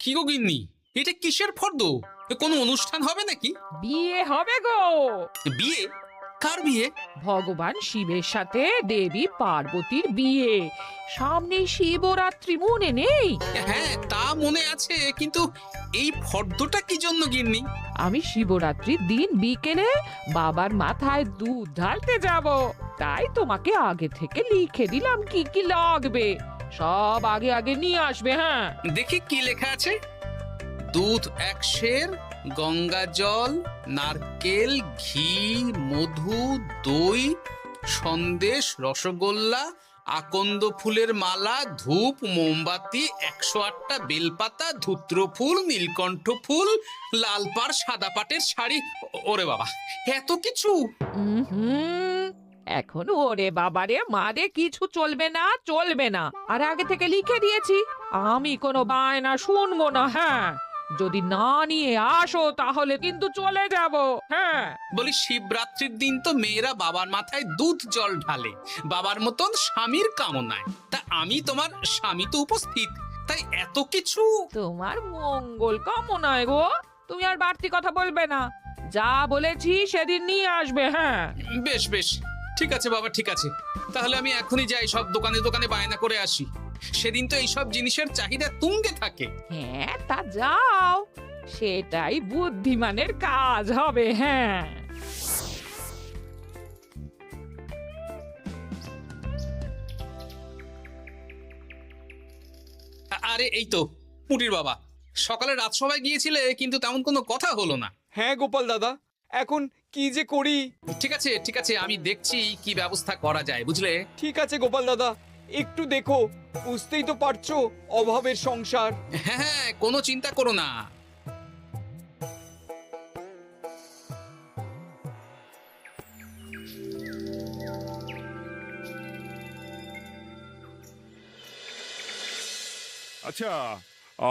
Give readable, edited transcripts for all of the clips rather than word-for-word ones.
কি গো গিন্নি, এটা কিসের ফর্দ? কোনো অনুষ্ঠান হবে নাকি? বিয়ে হবে গো। বিয়ে? কার বিয়ে? ভগবান শিবের সাথে দেবী পার্বতীর বিয়ে। সামনে শিবরাত্রি, মনে নেই? হ্যাঁ, তা মনে আছে, কিন্তু এই ফর্দটা কি জন্য গিন্নি? আমি শিবরাত্রির দিন বিকেলে বাবার মাথায় দুধ ঢালতে যাব, তাই তোমাকে আগে থেকে লিখে দিলাম কি কি লাগবে। সব আগে আগে নিয়ে আসবে। হ্যাঁ, দেখি কি লেখা আছে। দুধ 1 সের, গঙ্গা জল, নারকেল, ঘি, মধু, দই, সন্দেশ, রসগোল্লা, আকন্দ ফুলের মালা, ধূপ, মোমবাতি, 108টা বেলপাতা, ধূত্র ফুল, নীলকণ্ঠ ফুল, লাল পাড় সাদা পাটের শাড়ি। ওরে বাবা, এত কিছু! হুম, এখন ওরে বাবারে মারে কিছু চলবে না, চলবে না। আর আগে থেকে লিখে দিয়েছি, আমি কোনো বায়না শুনবো না। হ্যাঁ, যদি না নিয়ে আসো তাহলে কিন্তু চলে যাব। হ্যাঁ, বলি, শিবরাত্রির দিন তো মেয়েরা বাবার মাথায় দুধ জল ঢালে বাবার মতন স্বামীর কামনায়। তা আমি তোমার স্বামী তো উপস্থিত, তাই এত কিছু। তোমার মঙ্গল কামনায় গো। তুমি আর বাড়তি কথা বলবে না, যা বলেছি সেদিন নিয়ে আসবে। হ্যাঁ, বেশ বেশ, ঠিক আছে বাবা, ঠিক আছে। তাহলে আমি এখনই যাই, সব দোকানে দোকানে বায়না করে আসি। সেদিন তো এইসব জিনিসের চাহিদা তুঙ্গে থাকে। হ্যাঁ, তা যাও, সেটাই বুদ্ধিমানের কাজ হবে। হ্যাঁ, আরে এই তো পুটির বাবা, সকালে রাজসভায় গিয়েছিলে কিন্তু তেমন কোনো কথা হলো না। হ্যাঁ গোপাল দাদা, এখন কি যে করি। ঠিক আছে ঠিক আছে, আমি দেখছি কি ব্যবস্থা করা যায়, বুঝলে। ঠিক আছে গোপাল দাদা, একটু দেখো, বুঝতেই তো পারছো অভাবের সংসার। হ্যাঁ হ্যাঁ, কোনো চিন্তা করো না। আচ্ছা,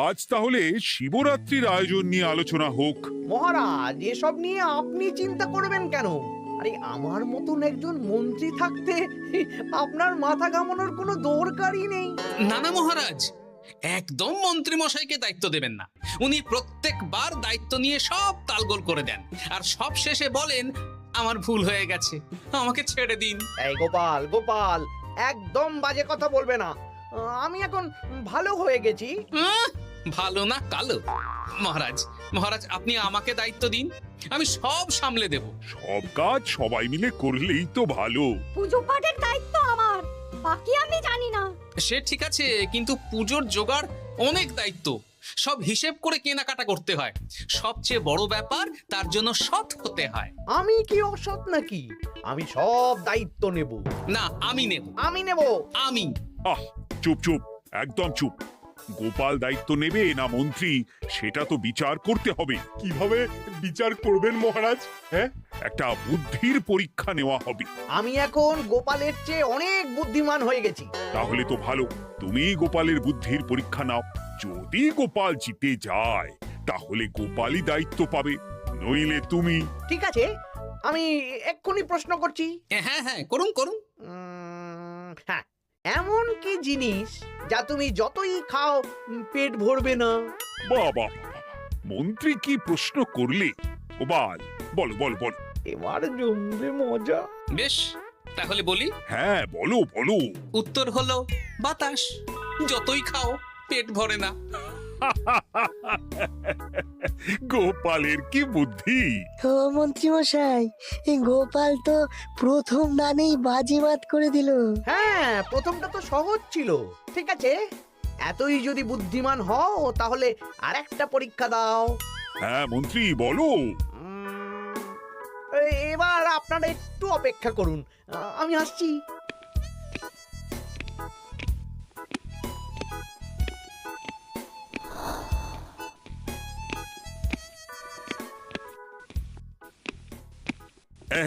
আজ তাহলে শিবরাত্রির আয়োজন নিয়ে আলোচনা হোক। মহারাজ, এসব নিয়ে আপনি চিন্তা করবেন কেন? আরে আমার মতন একজন মন্ত্রী থাকতে আপনার মাথা ঘামানোর কোনো দরকারই নেই। না না মহারাজ, একদম মন্ত্রী মশাইকে দায়িত্ব দেবেন না। উনি প্রত্যেকবার দায়িত্ব নিয়ে সব তালগোল করে দেন, আর সব শেষে বলেন আমার ভুল হয়ে গেছে, আমাকে ছেড়ে দিন। এই গোপাল গোপাল, একদম বাজে কথা বলবে না। আমি এখন ভালো হয়ে গেছি। ভালো না কালো? মহারাজ মহারাজ, আপনি আমাকে দায়িত্ব দিন, আমি সব সামলে দেব। সব কাজ সবাই মিলে করলেই তো ভালো। পুজো পাঠের দায়িত্ব আমার, বাকি আমি জানি না। সে ঠিক আছে, কিন্তু পুজোর জোগাড় অনেক দায়িত্ব, সব হিসেব করে কেনাকাটা করতে হয়। সবচেয়ে বড় ব্যাপার, তার জন্য সৎ হতে হয়। আমি কি অসৎ নাকি? আমি সব দায়িত্ব নেব। না, আমি নেব। আমি নেব। আমি। আহ, চুপ চুপ, একদম চুপ। গোপাল দায়িত্ব নেবে না মন্ত্রী, সেটা তো বিচার করতে হবে। কিভাবে বিচার করবেন মহারাজ? হ্যাঁ, একটা বুদ্ধির পরীক্ষা নেওয়া হবে। আমি এখন গোপালের চেয়ে অনেক বুদ্ধিমান হয়ে গেছি। তাহলে তো ভালো, তুমি গোপালের বুদ্ধির পরীক্ষা নাও। যদি গোপাল জিতে যায় তাহলে গোপালই দায়িত্ব পাবে, নইলে তুমি। ঠিক আছে, আমি এক্ষুনি প্রশ্ন করছি। হ্যাঁ হ্যাঁ, করুন করুন। হ্যাঁ, এমন কি জিনিস যা তুমি যতই খাও পেট ভরবে না? বাবা, মন্ত্রী কি প্রশ্ন করলে! গোপাল, বলো বলো বলো। এবার জমবে মজা। বেশ, তাহলে বলি। হ্যাঁ, বলো বলো। উত্তর হলো বাতাস। যতই খাও পেট ভরে না। গোপালের কি বুদ্ধি! ও মন্ত্রী মশাই, এই গোপাল তো প্রথম দানেই বাজিমাত করে দিল। হ্যাঁ, প্রথমটা তো সহজ ছিল। ঠিক আছে, এতই যদি বুদ্ধিমান হও তাহলে আরেকটা পরীক্ষা দাও। হ্যাঁ মন্ত্রী, বলো। এবার আপনারা একটু অপেক্ষা করুন, আমি আসছি।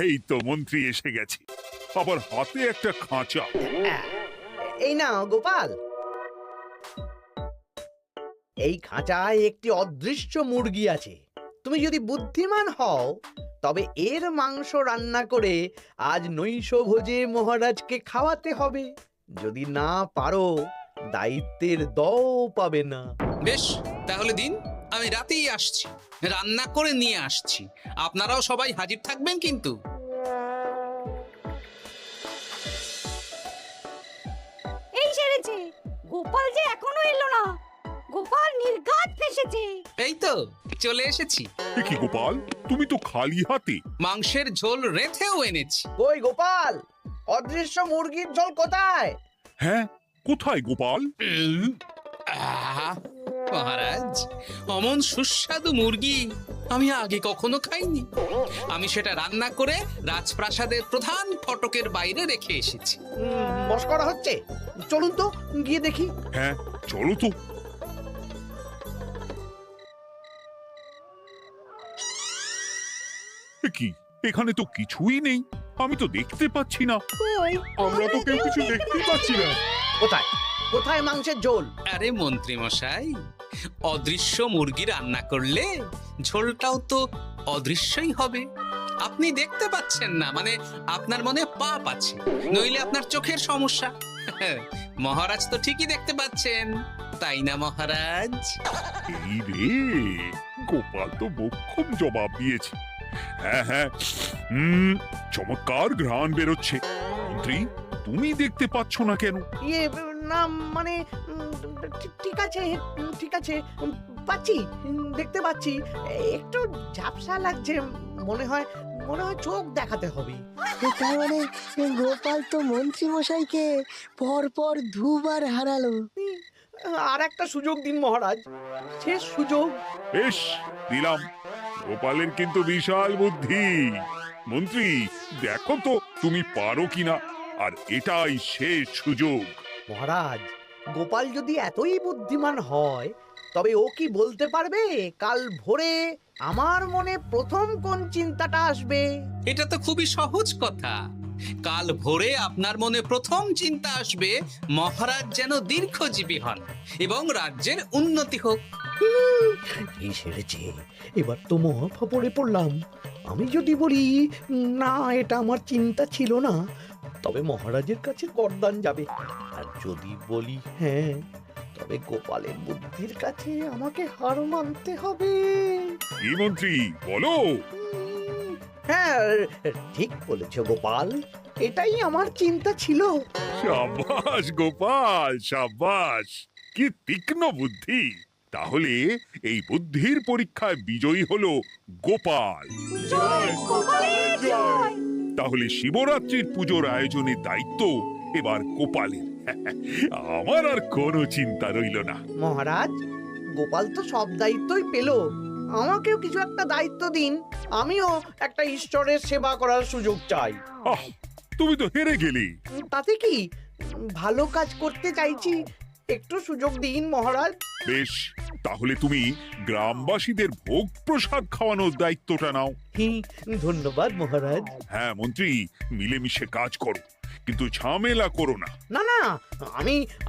এই তো মন্ত্রী এসে গেছে, আবার হাতে একটা খাঁচা। এই নাও গোপাল, এই খাঁচায় একটি অদৃশ্য মুরগি আছে। তুমি যদি বুদ্ধিমান হও তবে এর মাংস রান্না করে আজ নৈশভোজে মহারাজকে খাওয়াতে হবে। যদি না পারো, দায়িত্বের দও পাবে না। বেশ, তাহলে দিন, আমি রাতেই আসছি, রান্না করে নিয়ে আসছি। আপনারাও সবাই হাজির থাকবেন কিন্তু। এই সেরেছে, গোপাল যে এখনো এলো না। গোপাল নির্ঘাত ফেসেছে। এই তো চলে এসেছি, এ কি গোপাল, তুমি তো খালি হাতে। মাংসের ঝোল রেঁধেও এনেছি। কই গোপাল, অদৃশ্য মুরগির ঝোল কোথায়? হ্যাঁ, কোথায় গোপাল? আহ, মহারাজ, অমন সুস্বাদু মুরগি আমি আগে কখনো খাইনি। আমি সেটা রান্না করে রাজপ্রাসাদের প্রধান ফটকের বাইরে রেখে এসেছি। মস্করা হচ্ছে? চলুন তো গিয়ে দেখি। হ্যাঁ, চলো তো। এ কি, এখানে তো কিছুই নেই, আমি তো দেখতে পাচ্ছি না। কই, আমরা তো কেউ কিছু দেখতেই পাচ্ছি না। কোথায় কোথায় মাংসের ঝোল? আরে মন্ত্রী মশাই, অদৃশ্য মুরগি রান্না করলে ঝোলটাও তো অদৃশ্যই হবে। আপনি দেখতে পাচ্ছেন না, মানে আপনার মনে পাপ আছে, নইলে আপনার চোখের সমস্যা। মহারাজ তো ঠিকই দেখতে পাচ্ছেন, তাই না মহারাজ? এই রে, গোপাল তো মোক্ষম জবাব দিয়েছে। হ্যাঁ হ্যাঁ, চমৎকার ঘ্রাণ বেরোচ্ছে। মন্ত্রী, তুমি দেখতে পাচ্ছ না কেন? ইয়ে না মানে ঠিক আছে, ঠিক আছে, পাচ্ছি, দেখতে পাচ্ছি। একটু ঝাপসা লাগছে, মনে হয় চোখ দেখাতে হবে। তার মানে গোপাল তো মন্ত্রী মশাইকে পর দুবার হারালো। আর একটা সুযোগ দিন মহারাজ, শেষ সুযোগ। বেশ, দিলাম। গোপালের কিন্তু বিশাল বুদ্ধি। মন্ত্রী, দেখো তো তুমি পারো কিনা, আর এটাই শেষ সুযোগ। মহারাজ, গোপাল যদি এতই বুদ্ধিমান হয়, তবে ও কি বলতে পারবে কাল ভোরে আমার মনে প্রথম কোন চিন্তাটা আসবে? এটা তো খুবই সহজ কথা। কাল ভোরে আপনার মনে প্রথম চিন্তা আসবে মহারাজ যেন দীর্ঘজীবী হন এবং রাজ্যের উন্নতি হোক। এই সেরেছে, এবার তো মহা ফাপড়ে পড়লাম। আমি যদি বলি না, এটা আমার চিন্তা ছিল না, তবে মহারাজের কাছে গর্দান যাবে। আর যদি বলি হ্যাঁ, তবে গোপালের বুদ্ধির কাছে আমাকে হার মানতে হবে। কি মন্ত্রী, বলো। হ্যাঁ, ঠিক বলেছ গোপাল, এটাই আমার চিন্তা ছিল। সাবাস গোপাল, সাবাস, কি তীক্ষ্ণ বুদ্ধি। তাহলে এই বুদ্ধির পরীক্ষায় বিজয়ী হলো গোপাল। জয় গোপালের জয়। তাহলে শিবরাত্রির পুজোর আয়োজনের দায়িত্ব এবার গোপালের। আমার আর কোনো চিন্তা রইল না। মহারাজ, গোপাল তো সব দায়িত্বই পেল, আমাকেও কিছু একটা দায়িত্ব দিন। আমিও একটা ঈশ্বরের সেবা করার সুযোগ চাই। আহ, তুমি তো হেরে গেলে। তাতে কি, ভালো কাজ করতে চাইছি, একটু সুযোগ দিন মহারাজ। বেশ, তাহলে তুমি গ্রামবাসীদের ভোগ প্রসাদ খাওয়ানোর দায়িত্বটা নাও। ধন্যবাদ মহারাজ। হ্যাঁ মন্ত্রী, মিলেমিশে কাজ করো, কিন্তু ঝামেলা করো না। না না,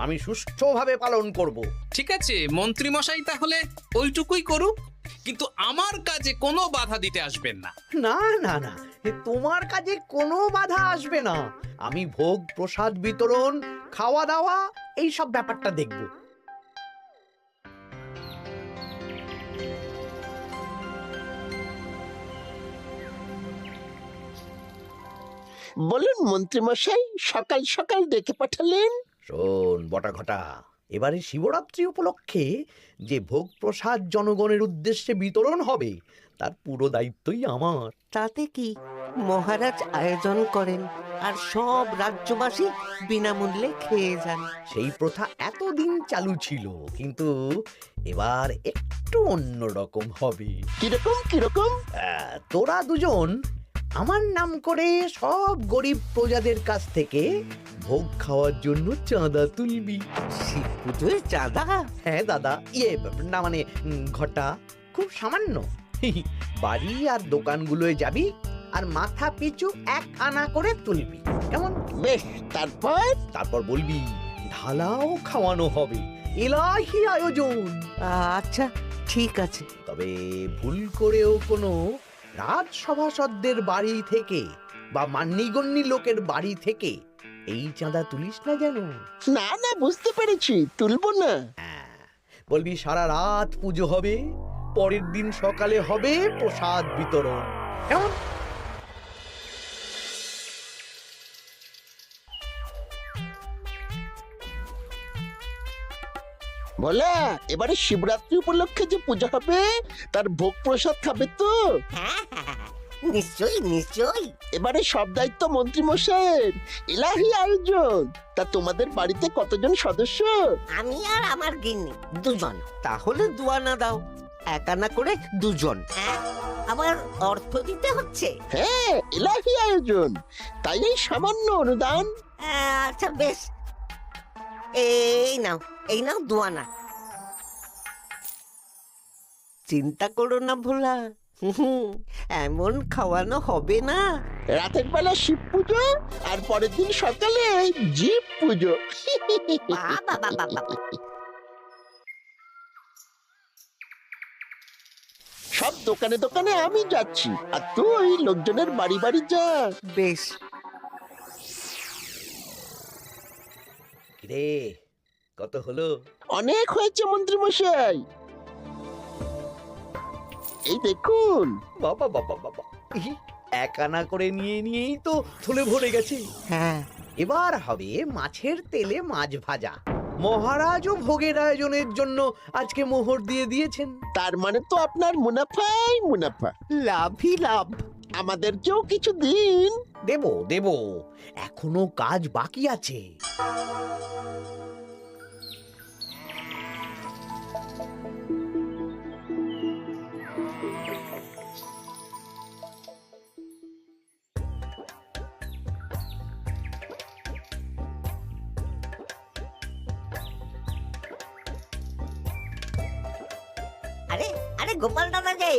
আমি সুষ্ঠুভাবে পালন করব। ঠিক আছে মন্ত্রী মশাই, তাহলে ওইটুকুই করুক, কিন্তু আমার কাজে কোনো বাধা দিতে আসবেন না। না না না, তোমার কাজে কোনো বাধা আসবে না। আমি ভোগ প্রসাদ বিতরণ, খাওয়া দাওয়া, এই সব ব্যাপারটা দেখব। বলুন মন্ত্রীমশাই, সকাল সকাল ডেকে পাঠালেন। শোন বটাঘটা, এবারে শিবরাত্রি উপলক্ষে যে ভোগ প্রসাদ জনগণের উদ্দেশ্যে বিতরণ হবে, তার পুরো দায়িত্বই আমার। তাতে কি, মহারাজ আয়োজন করেন আর সব রাজ্যবাসী বিনামূল্যে খেয়ে যান। সেই প্রথা এতদিন চালু ছিল, কিন্তু এবার একটু অন্যরকম হবে। কিরকম কিরকম? তোরা দুজন আমার নাম করে সব গরিব প্রজাদের কাছ থেকে ভোগ খাওয়ার জন্য চাঁদা তুলবি। শিব পুজোয় চাঁদা? হ্যাঁ দাদা, ইয়ে না মানে ঘটা, খুব সামান্য। বাড়ি আর দোকানগুলোয় যাবি আর মাথা পিছু 1 আনা করে তুলবি, কেমন? বেশ, তারপর বলবি ঢালাও খাওয়ানো হবে, এলাহি আয়োজন। আচ্ছা ঠিক আছে। তবে ভুল করেও কোনো রাজসভাসদদের বাড়ি থেকে বা মান্যিগণ্যি লোকের বাড়ি থেকে এই চাঁদা তুলিস না যেন। না না, বুঝতে পেরেছি, তুলবো না। বলবি সারা রাত পুজো হবে, পরের দিন সকালে হবে প্রসাদ বিতরণ। কেমন? বলা, এবারে শিবরাত্রি উপলক্ষে যে পূজা হবে তার ভোগ প্রসাদ খাবে তো? হ্যাঁ হ্যাঁ, হ্যাঁ, নিশ্চয়ই নিশ্চয়ই। এবারে সব দায়িত্ব মন্ত্রী মশাইয়ের, এলাহি আয়োজন। তা তোমাদের বাড়িতে কতজন সদস্য? আমি আর আমার গিন্নি দুজন। তাহলে দুয়ানা দাও, এক আনা করে দুজন। আবার অর্থ দিতে হচ্ছে? হ্যাঁ, এলাহি আয়োজন, তাই এই সামান্য অনুদান। আচ্ছা বেশ, এই নাও দুয়ানা। চিন্তা করো না ভোলা, এমন খাওয়ানো হবে না। রাতের বেলা শিব পুজো আর পরের দিন সকালে জীব পুজো। সব দোকানে দোকানে আমি যাচ্ছি, আর তুই লোকজনের বাড়ি বাড়ি যা। বেশ। রে, কত হলো? অনেক হয়েছে মন্ত্রী মশাই, এই দেখুন। বাবা বাবা বাবা, এক আনা করে নিয়েই তো থলে ভরে গেছে। হ্যাঁ, এবার হবে মাছের তেলে মাছ ভাজা। মহারাজও ভোগের আয়োজনের জন্য আজকে মোহর দিয়ে দিয়েছেন। তার মানে তো আপনার মুনাফাই মুনাফা, লাভই লাভ। আমাদেরকেও কিছু দিন। দেব, এখনো কাজ বাকি আছে। আরে আরে গোপাল দাদা যে,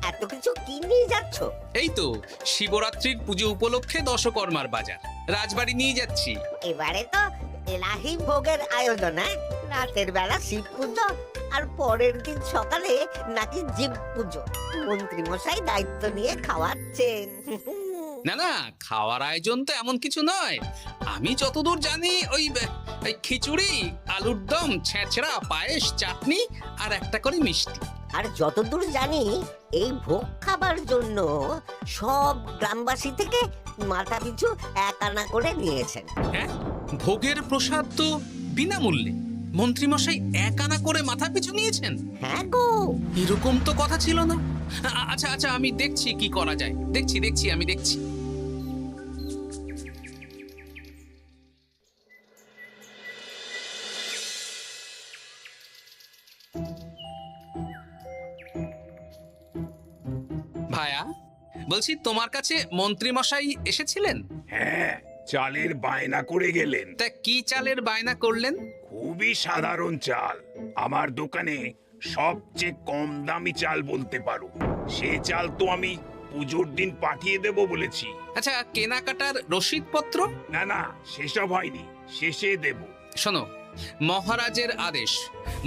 এত কিছু কি নিয়ে যাচ্ছ? এই তো শিবরাত্রির পুজো উপলক্ষে দশকর্মার বাজার রাজবাড়ি নিয়ে যাচ্ছি। এবারে তো এলাহি ভোগের আয়োজন। রাতের বেলা শিব পুজো আর পরের দিন সকালে নাকি জীব পুজো। মন্ত্রী মশাই দায়িত্ব নিয়ে খাওয়াচ্ছেন। না, খাওয়ার আয়োজন তো এমন কিছু নয়। আমি যতদূর জানি ওই খিচুড়ি, আলুর দম, ছেঁচড়া, পায়েস, চাটনি আর একটা করে মিষ্টি। আর যতদূর জানি এই ভোগ খাবার জন্য সব গ্রামবাসী থেকে মাথা পিছু এক আনা করে নিয়েছেন। হ্যাঁ, ভোগের প্রসাদ তো বিনামূল্যে। মন্ত্রীমশাই এক আনা করে মাথা পিছু নিয়েছেন? হ্যাঁ গো, এরকম তো কথা ছিল না। আচ্ছা, আমি দেখছি কি করা যায়। আমি দেখছি। ভায়া, বলছি তোমার কাছে মন্ত্রীমশাই এসেছিলেন? হ্যাঁ, চালের বায়না করে গেলেন। তা কি চালের বায়না করলেন? খুবই সাধারণ চাল, আমার দোকানে সবচেয়ে কম দামি চাল বলতে পারো। সে চাল তো আমি পুজোর দিন পাঠিয়ে দেব বলেছি। আচ্ছা, কেনাকাটার রসিদপত্র? না, সেসব হয়নি, শেষে দেব। শোনো, মহারাজের আদেশ,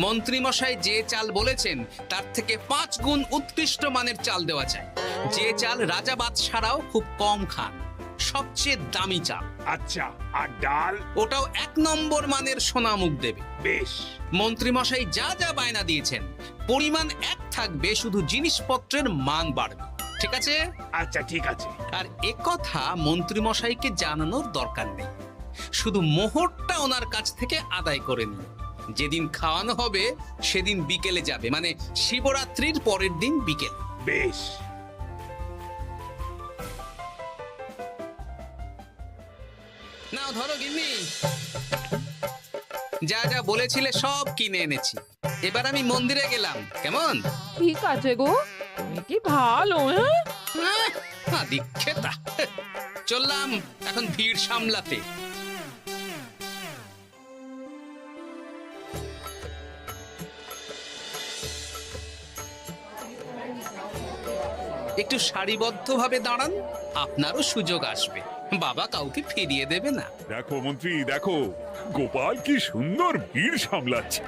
মন্ত্রীমশাই যে চাল বলেছেন তার থেকে 5 গুণ উৎকৃষ্ট মানের চাল দেওয়া চাই। যে চাল রাজা বাদশারাও খুব কম খান, সবচেয়ে দামি চাল। আচ্ছা, আর ডাল? ওটাও 1 নম্বর মানের সোনামুখ দেবে। বেশ। মন্ত্রীমশাই যা যা বায়না দিয়েছেন পরিমাণ এক থাকবে, শুধু জিনিসপত্রের মান বাড়বে। ঠিক আছে? আচ্ছা, ঠিক আছে। আর একথা মন্ত্রীমশাইকে জানানোর দরকার নেই, শুধু মোহরটা ওনার কাছ থেকে আদায় করে নিন। যেদিন খাওয়ানো হবে সেদিন বিকেলে যাবে, মানে শিবরাত্রির পরের দিন বিকেল। বেশ। নাও ধরো গিন্নি, যা যা বলেছিলে সব কিনে এনেছি। এবার আমি মন্দিরে গেলাম, কেমন? ঠিক আছে গো, তুমি কি ভালো। দীক্ষেতা, চললাম এখন ভিড় সামলাতে। একটু সারিবদ্ধভাবে দাঁড়ান, আপনারও সুযোগ আসবে। বাবা কাউকে ফিরিয়ে দেবে না। দেখো মন্ত্রী, দেখো গোপাল কি সুন্দর ভিড় সামলাচ্ছে।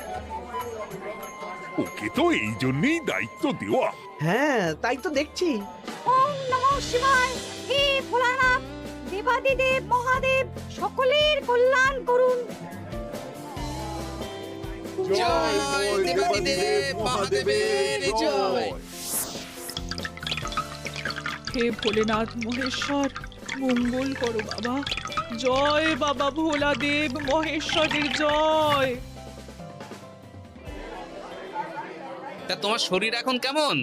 ওকে তো এই জন্যই দায়িত্ব দেওয়া। হ্যাঁ, তাই তো দেখছি। ওম নমঃ শিবায়। হে ভোলানাথ, দেবাদিদেব মহাদেব সকলের কল্যাণ করুন। জয় দেবাদিদেব মহাদেবের জয়। হে ভোলেনাথ মহেশ্বর, মঙ্গল করো বাবা। জয় বাবা ভোলাদেব মহেশ্বরের জয়। তা তোমার শরীর এখন কেমন?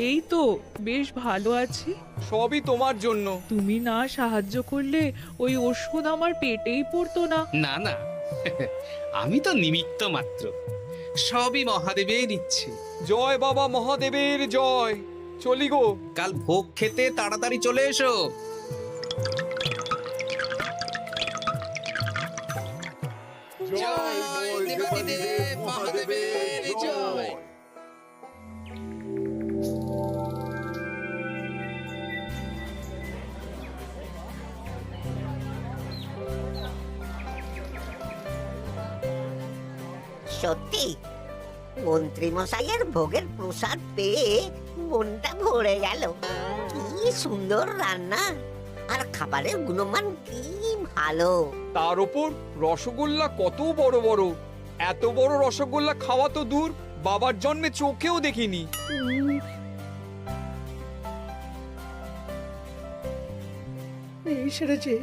এই তো বেশ ভালো আছি। সবই তোমার জন্য। তুমি না সাহায্য করলে ওই ওষুধ আমার পেটেই পড়তো না। না না, আমি তো নিমিত্ত মাত্র, সবই মহাদেবের ইচ্ছে। জয় বাবা মহাদেবের জয়। চলি গো। কাল ভোগ খেতে তাড়াতাড়ি চলে এসো। জয় দেবাদিদেব মহাদেবের জয়। সত্যি মন্ত্রী মশাইয়ের ভোগের প্রসাদ পেয়ে মনটা ভরে গেল। কি সুন্দর রান্না, আর খাবারের গুণমান কি ভালো। তার উপর রসগোল্লা কত বড় বড়। এত বড় রসগোল্লা খাওয়া তো দূর, বাবার জন্মে চোখেও দেখিনি। এই সেরেছে।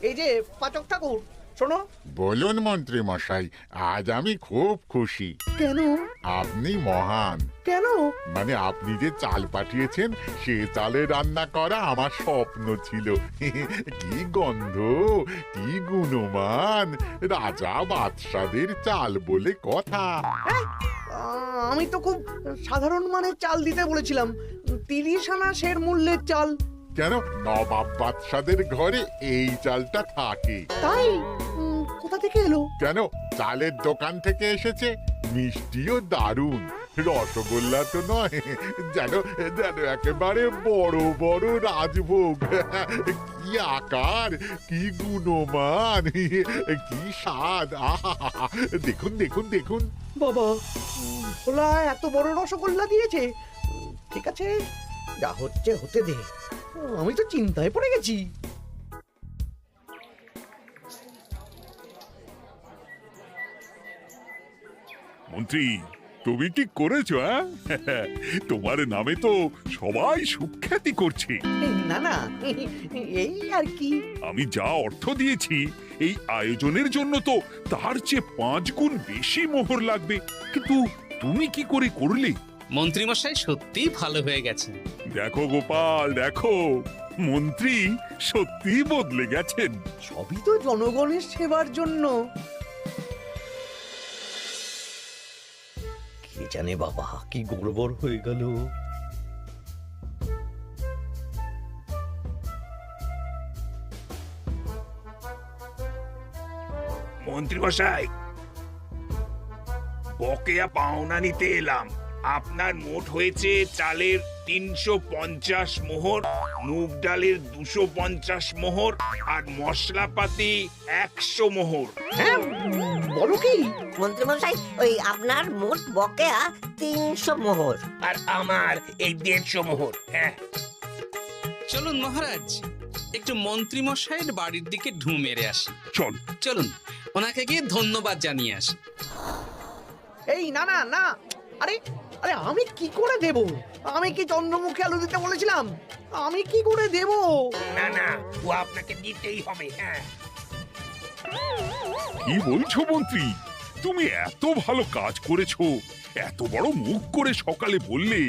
এই যে পাচক ঠাকুর, শোনো। বলুন মন্ত্রী মশাই, আজ আমি খুব খুশি। কেন? আপনি মহান। কেন? মানে আপনি যে চাল পাঠিয়েছেন সে চালে রান্না করা আমার স্বপ্ন ছিল। কি গন্ধ, কি গুণমান, রাজা বাদশাদের চাল বলে কথা। আমি তো খুব সাধারণ মানের চাল দিতে বলেছিলাম, 30 আনা সের মূল্যের চাল। কেন, নবাব বাদশাদের ঘরে এই চালটা থাকে। তাই? কোথা থেকে এলো? কেন, চালের দোকান থেকে এসেছে। মিষ্টিও দারুণ, রসগোল্লা তো নয়, যেন যেন একেবারে বড় বড় রাজভোগ। কি আকার, কি গুণমান, কি স্বাদ। আহা, দেখুন দেখুন দেখুন। বাবা, ভোলা এত বড় রসগোল্লা দিয়েছে। ঠিক আছে, যা হচ্ছে হতে দে। আমি তো চিন্তায় পড়ে গেছি। মন্ত্রী, তুমি কি করেছো? তোমার নামে তো সবাই সুখ্যাতি করছে। না না, এই আর কি। আমি যা অর্থ দিয়েছি এই আয়োজনের জন্য তো তার চেয়ে 5 গুণ বেশি মোহর লাগবে, কিন্তু তুমি কি করে করলে? মন্ত্রীমশাই সত্যি ভালো হয়ে গেছে। দেখো গোপাল, দেখো মন্ত্রী সত্যি বদলে গেছেন। সবই তো জনগণের সেবার জন্য। কে জানে বাবা, কি গড়বড় হয়ে গেল। মন্ত্রী মশাই, বকেয়া পাওনা নিতে এলাম। আপনার মোট হয়েছে চালের 350 মোহর, মুগ ডালের 250 মোহর, আর মশলাপাতি 100 মোহর। হ্যাঁ, বলো কি? মন্ত্রী মশাই, ওই আপনার মোট বকেয়া 300 মোহর। আর আমার এই 150 মোহর। হ্যাঁ, চলুন মহারাজ, একটু মন্ত্রীমশাইয়ের বাড়ির দিকে ঢু মেরে আসি। চল। চলুন, ওনাকে গিয়ে ধন্যবাদ জানিয়ে আসি। এই না না না, আরে আরে আমি কি করে দেব? আমি কি চন্দ্রমুখী আলু দিতে বলেছিলাম? আমি কি করে দেব? না না, ও আপনাকে দিতেই হবে। হ্যাঁ, কি বলছো মন্ত্রী? তুমি এত ভালো কাজ করেছো, এত বড় মুখ করে সকালে বললে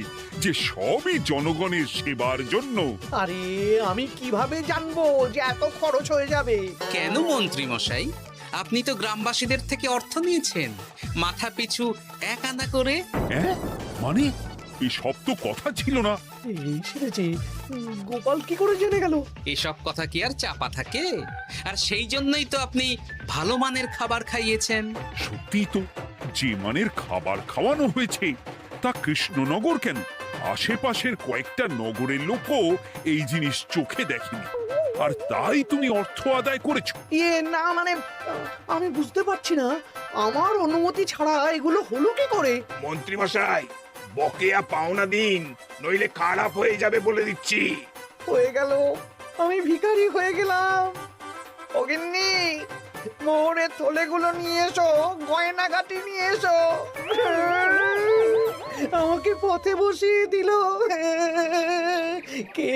যে সবই জনগণের সেবার জন্য। আরে আমি কিভাবে জানবো যে এত খরচ হয়ে যাবে? কেন মন্ত্রীমশাই, আপনি তো গ্রামবাসীদের থেকে অর্থ নিয়েছেন, মাথা পিছু 1 আনা করে। হ্যাঁ, মানে এই সব তো কথা ছিল না। এই সেরেছে, গোপাল কি করে জেনে গেল? এসব কথা কি আর চাপা থাকে? আর সেই জন্যই তো আপনি ভালো মানের খাবার খাইয়েছেন। সত্যি তো, যে মানের খাবার খাওয়ানো হয়েছে তা কৃষ্ণনগর কেন, আশেপাশের কয়েকটা নগরের লোকও এই জিনিস চোখে দেখেনি, আর তাই তুমি অর্থ আদায় করেছো। না মানে, আমি বুঝতে পারছি না, আমার অনুমতি ছাড়া এগুলো হলো কি করে? মন্ত্রী মশাই, বকেয়া পাওনা দিন, নইলে খারাপ হয়ে যাবে বলে দিচ্ছি। হয়ে গেল, আমি ভিখারি হয়ে গেলাম। অগিন্নি, মোহরের থলেগুলো নিয়ে এসো, গয়নাগাটি নিয়ে এসো। আমাকে পথে বসিয়ে দিল। কে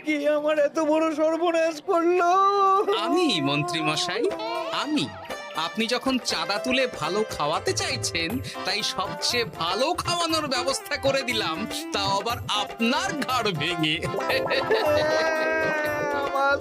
কে আমার এত বড় সর্বনাশ করলো? আমি মন্ত্রী মশাই, আমি। আপনি যখন চাঁদা তুলে ভালো খাওয়াতে চাইছেন, তাই সবচেয়ে ভালো খাওয়ানোর ব্যবস্থা করে দিলাম, তাও আবার আপনার ঘাড় ভেঙে। আমার